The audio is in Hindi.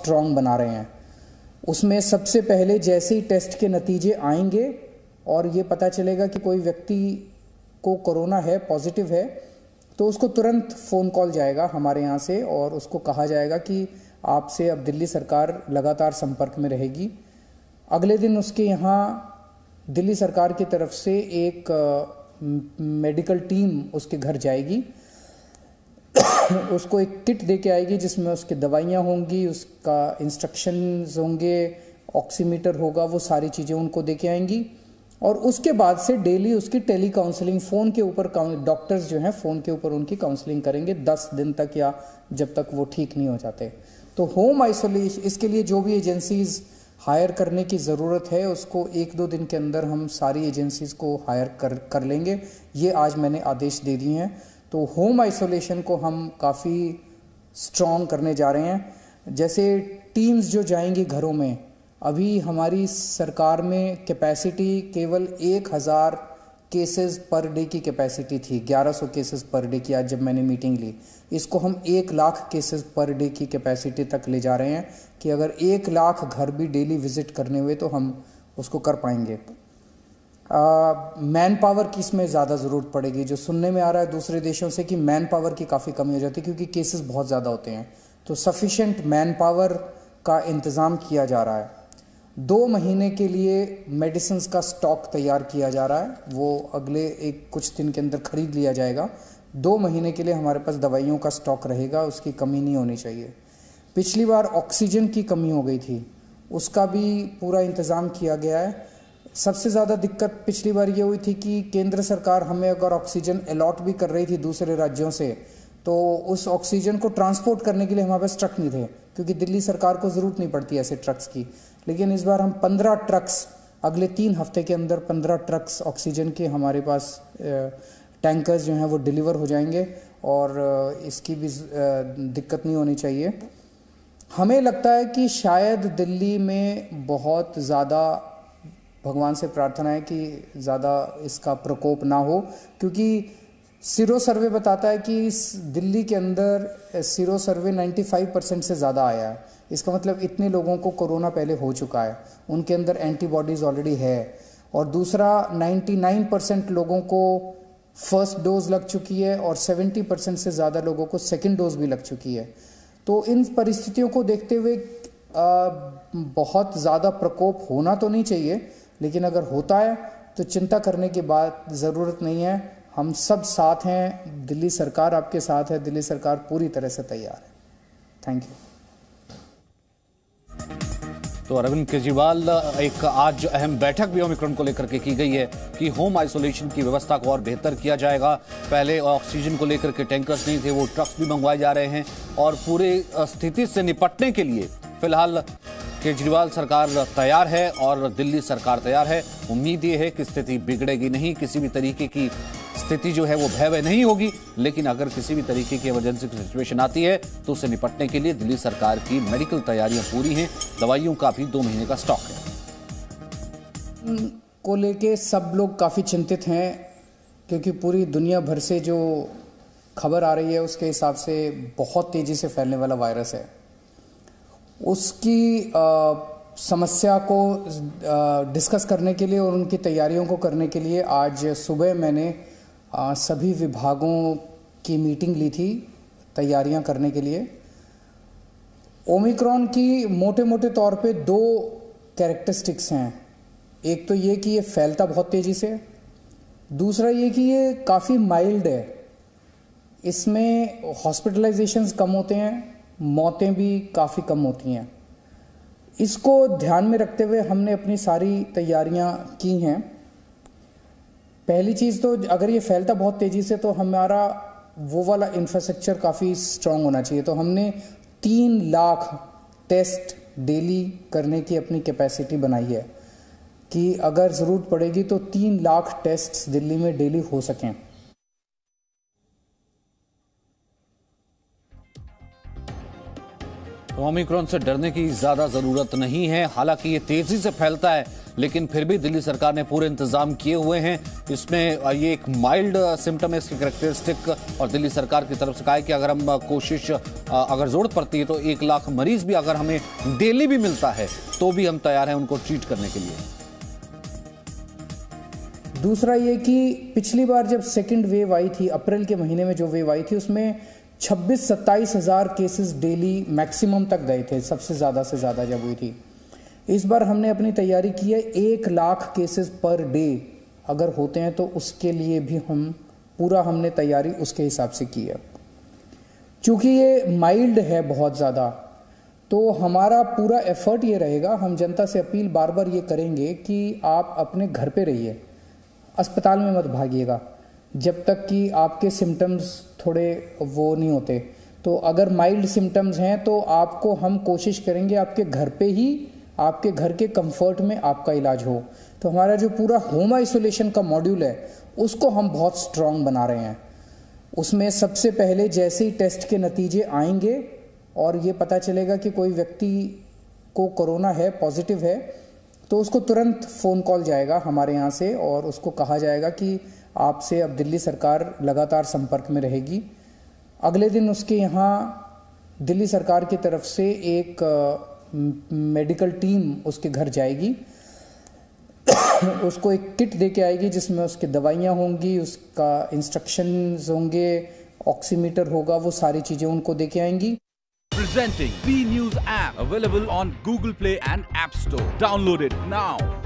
स्ट्रॉन्ग बना रहे हैं। उसमें सबसे पहले जैसे ही टेस्ट के नतीजे आएंगे और ये पता चलेगा कि कोई व्यक्ति को कोरोना है, पॉजिटिव है, तो उसको तुरंत फ़ोन कॉल जाएगा हमारे यहाँ से और उसको कहा जाएगा कि आपसे अब दिल्ली सरकार लगातार संपर्क में रहेगी। अगले दिन उसके यहाँ दिल्ली सरकार की तरफ से एक मेडिकल टीम उसके घर जाएगी, उसको एक किट दे के आएगी जिसमें उसकी दवाइयाँ होंगी, उसका इंस्ट्रक्शंस होंगे, ऑक्सीमीटर होगा, वो सारी चीज़ें उनको दे के आएंगी। और उसके बाद से डेली उसकी टेली काउंसलिंग, फ़ोन के ऊपर डॉक्टर्स जो हैं फ़ोन के ऊपर उनकी काउंसलिंग करेंगे 10 दिन तक या जब तक वो ठीक नहीं हो जाते। तो होम आइसोलेशन, इसके लिए जो भी एजेंसीज़ हायर करने की ज़रूरत है उसको 1-2 दिन के अंदर हम सारी एजेंसीज़ को हायर कर लेंगे। ये आज मैंने आदेश दे दिए हैं। तो होम आइसोलेशन को हम काफ़ी स्ट्रॉन्ग करने जा रहे हैं। जैसे टीम्स जो जाएंगी घरों में, अभी हमारी सरकार में कैपेसिटी केवल 1000 केसेस पर डे की कैपेसिटी थी, 1100 केसेस पर डे की। आज जब मैंने मीटिंग ली, इसको हम 1 लाख केसेस पर डे की कैपेसिटी तक ले जा रहे हैं कि अगर 1 लाख घर भी डेली विजिट करने हुए तो हम उसको कर पाएंगे। मैन पावर की इसमें ज़्यादा ज़रूरत पड़ेगी। जो सुनने में आ रहा है दूसरे देशों से कि मैन पावर की काफ़ी कमी हो जाती है क्योंकि केसेस बहुत ज़्यादा होते हैं, तो सफिशेंट मैन पावर का इंतज़ाम किया जा रहा है। 2 महीने के लिए मेडिसिन का स्टॉक तैयार किया जा रहा है, वो अगले कुछ दिन के अंदर खरीद लिया जाएगा। 2 महीने के लिए हमारे पास दवाइयों का स्टॉक रहेगा, उसकी कमी नहीं होनी चाहिए। पिछली बार ऑक्सीजन की कमी हो गई थी, उसका भी पूरा इंतज़ाम किया गया है। सबसे ज़्यादा दिक्कत पिछली बार ये हुई थी कि केंद्र सरकार हमें अगर ऑक्सीजन अलॉट भी कर रही थी दूसरे राज्यों से, तो उस ऑक्सीजन को ट्रांसपोर्ट करने के लिए हमारे पास ट्रक नहीं थे, क्योंकि दिल्ली सरकार को ज़रूरत नहीं पड़ती ऐसे ट्रक्स की। लेकिन इस बार हम 15 ट्रक्स, अगले 3 हफ्ते के अंदर 15 ट्रक्स ऑक्सीजन के हमारे पास टैंकर्स जो हैं वो डिलीवर हो जाएंगे और इसकी भी दिक्कत नहीं होनी चाहिए। हमें लगता है कि शायद दिल्ली में बहुत ज़्यादा, भगवान से प्रार्थना है कि ज़्यादा इसका प्रकोप ना हो, क्योंकि सीरो सर्वे बताता है कि दिल्ली के अंदर सीरो सर्वे 95% से ज़्यादा आया है। इसका मतलब इतने लोगों को कोरोना पहले हो चुका है, उनके अंदर एंटीबॉडीज़ ऑलरेडी है। और दूसरा 99% लोगों को फर्स्ट डोज लग चुकी है और 70% से ज़्यादा लोगों को सेकेंड डोज भी लग चुकी है। तो इन परिस्थितियों को देखते हुए बहुत ज़्यादा प्रकोप होना तो नहीं चाहिए, लेकिन अगर होता है तो चिंता करने की बात ज़रूरत नहीं है। हम सब साथ हैं, दिल्ली सरकार आपके साथ है, दिल्ली सरकार पूरी तरह से तैयार है। Thank you. तो अरविंद केजरीवाल, एक आज अहम बैठक भी ओमिक्रॉन को लेकर के की गई है कि होम आइसोलेशन की व्यवस्था को और बेहतर किया जाएगा। पहले ऑक्सीजन को लेकर के टैंकर्स नहीं थे, वो ट्रक्स भी मंगवाए जा रहे हैं और पूरे स्थिति से निपटने के लिए फिलहाल केजरीवाल सरकार तैयार है और दिल्ली सरकार तैयार है। उम्मीद ये है कि स्थिति बिगड़ेगी नहीं, किसी भी तरीके की स्थिति जो है वो भयावह नहीं होगी, लेकिन अगर किसी भी तरीके की इमरजेंसी सिचुएशन आती है तो उससे निपटने के लिए दिल्ली सरकार की मेडिकल तैयारियां पूरी हैं। दवाइयों का भी 2 महीने का स्टॉक है। को लेके सब लोग काफ़ी चिंतित हैं, क्योंकि पूरी दुनिया भर से जो खबर आ रही है उसके हिसाब से बहुत तेज़ी से फैलने वाला वायरस है। उसकी समस्या को डिस्कस करने के लिए और उनकी तैयारियों को करने के लिए आज सुबह मैंने सभी विभागों की मीटिंग ली थी तैयारियां करने के लिए। ओमिक्रॉन की मोटे मोटे तौर पे 2 कैरेक्टरिस्टिक्स हैं। एक तो ये कि ये फैलता बहुत तेज़ी से, दूसरा ये कि ये काफ़ी माइल्ड है। इसमें हॉस्पिटलाइजेशंस कम होते हैं, मौतें भी काफ़ी कम होती हैं। इसको ध्यान में रखते हुए हमने अपनी सारी तैयारियां की हैं। पहली चीज़ तो अगर ये फैलता बहुत तेज़ी से तो हमारा वो वाला इंफ्रास्ट्रक्चर काफ़ी स्ट्रांग होना चाहिए। तो हमने 3 लाख टेस्ट डेली करने की अपनी कैपेसिटी बनाई है कि अगर ज़रूरत पड़ेगी तो 3 लाख टेस्ट दिल्ली में डेली हो सकें। ओमिक्रॉन से डरने की ज्यादा जरूरत नहीं है। हालांकि ये तेजी से फैलता है, लेकिन फिर भी दिल्ली सरकार ने पूरे इंतजाम किए हुए हैं। इसमें ये एक माइल्ड सिम्टम है, इसकी कैरेक्टरिस्टिक, और दिल्ली सरकार की तरफ से कहा है कि अगर हम कोशिश अगर जरूरत पड़ती है तो 1 लाख मरीज भी अगर हमें डेली भी मिलता है तो भी हम तैयार हैं उनको ट्रीट करने के लिए। दूसरा ये कि पिछली बार जब सेकंड वेव आई थी, अप्रैल के महीने में जो वेव आई थी, उसमें 26-27 हज़ार केसेस डेली मैक्सिमम तक गए थे, सबसे ज़्यादा से ज़्यादा जब हुई थी। इस बार हमने अपनी तैयारी की है 1 लाख केसेस पर डे अगर होते हैं तो उसके लिए भी हमने तैयारी उसके हिसाब से की है। चूँकि ये माइल्ड है बहुत ज़्यादा, तो हमारा पूरा एफर्ट ये रहेगा, हम जनता से अपील बार बार ये करेंगे कि आप अपने घर पे रहिए, अस्पताल में मत भागिएगा जब तक कि आपके सिम्टम्स थोड़े वो नहीं होते। तो अगर माइल्ड सिम्टम्स हैं तो आपको हम कोशिश करेंगे आपके घर पे ही, आपके घर के कंफर्ट में आपका इलाज हो। तो हमारा जो पूरा होम आइसोलेशन का मॉड्यूल है उसको हम बहुत स्ट्रांग बना रहे हैं। उसमें सबसे पहले जैसे ही टेस्ट के नतीजे आएंगे और ये पता चलेगा कि कोई व्यक्ति को कोरोना है, पॉजिटिव है, तो उसको तुरंत फ़ोन कॉल जाएगा हमारे यहाँ से और उसको कहा जाएगा कि आपसे अब दिल्ली सरकार लगातार संपर्क में रहेगी। अगले दिन उसके यहाँ दिल्ली सरकार की तरफ से एक मेडिकल टीम उसके घर जाएगी, उसको एक किट दे के आएगी जिसमें उसकी दवाइयाँ होंगी, उसका इंस्ट्रक्शंस होंगे, ऑक्सीमीटर होगा, वो सारी चीज़ें उनको दे के आएंगी। Presenting B News app, available on Google Play and App Store. Download it now.